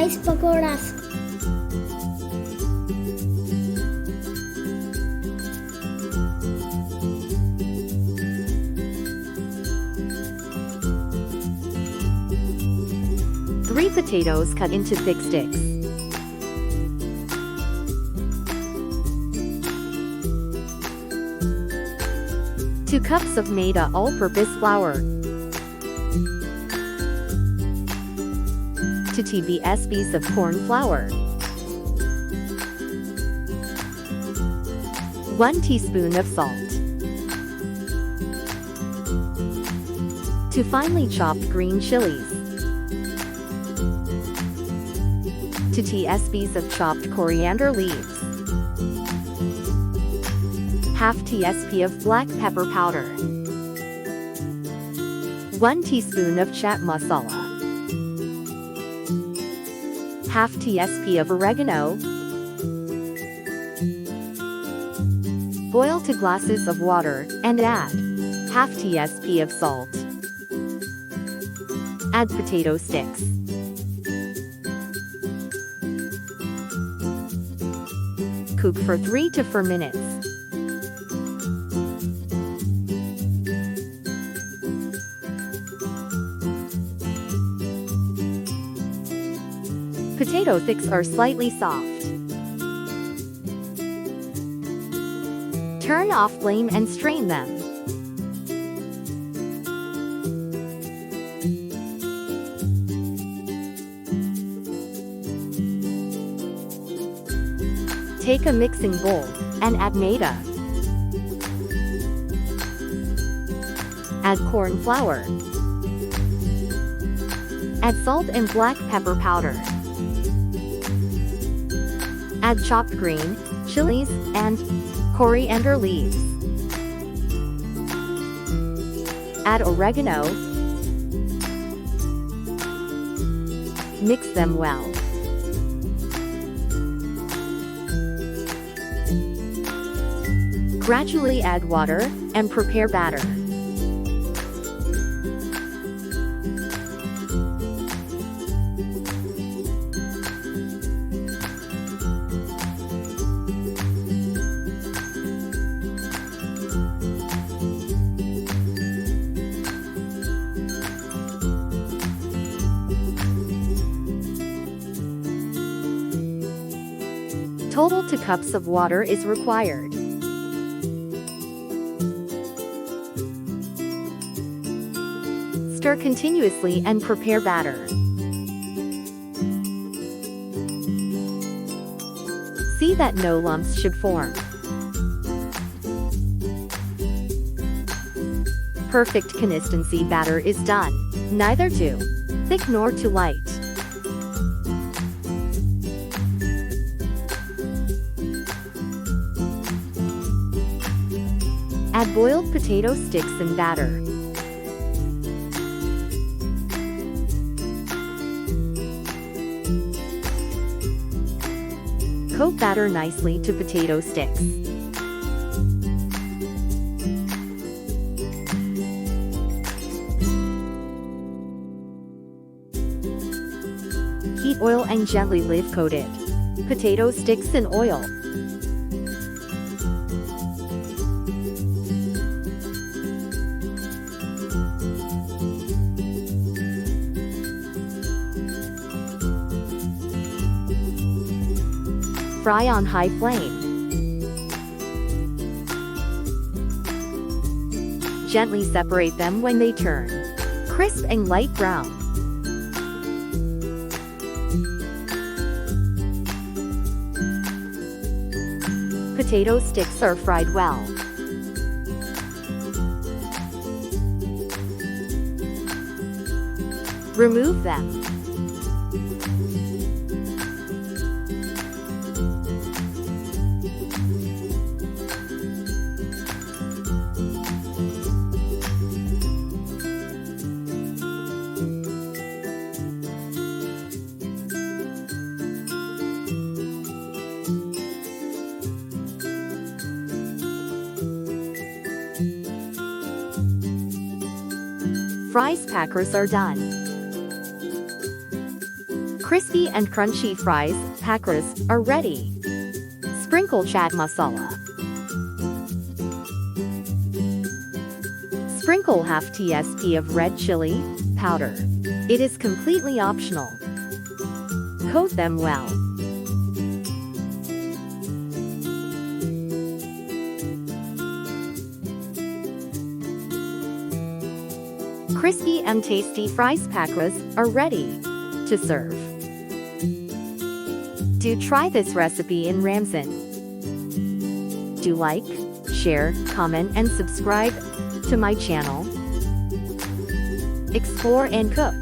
rice pakoras. Three potatoes cut into thick sticks. 2 cups of Maida all-purpose flour. 2 tablespoons of corn flour. 1 teaspoon of salt. 2 finely chopped green chilies. 2 teaspoons of chopped coriander leaves. Half teaspoon of black pepper powder. 1 teaspoon of chaat masala. Half teaspoon of oregano. Boil 2 glasses of water and add half teaspoon of salt. Add potato sticks. Cook for 3 to 4 minutes. Potato sticks are slightly soft. Turn off flame and strain them. Take a mixing bowl and add maida. Add corn flour. Add salt and black pepper powder. Add chopped green chilies and coriander leaves. Add oregano. Mix them well. Gradually add water and prepare batter. Total 2 cups of water is required. Stir continuously and prepare batter. See that no lumps should form. Perfect consistency batter is done, neither too thick nor too light. Add boiled potato sticks and batter. Coat batter nicely to potato sticks. Heat oil and gently coat it. Potato sticks in oil. Fry on high flame. Gently separate them when they turn crisp and light brown. Potato sticks are fried well. Remove them. Rice packers are done. Crispy and crunchy fries, pakras, are ready. Sprinkle chaat masala. Sprinkle half tsp of red chili powder. It is completely optional. Coat them well. Crispy and tasty fries pakras are ready to serve. Do try this recipe in Ramsan. Do like, share, comment and subscribe to my channel. Explore and cook.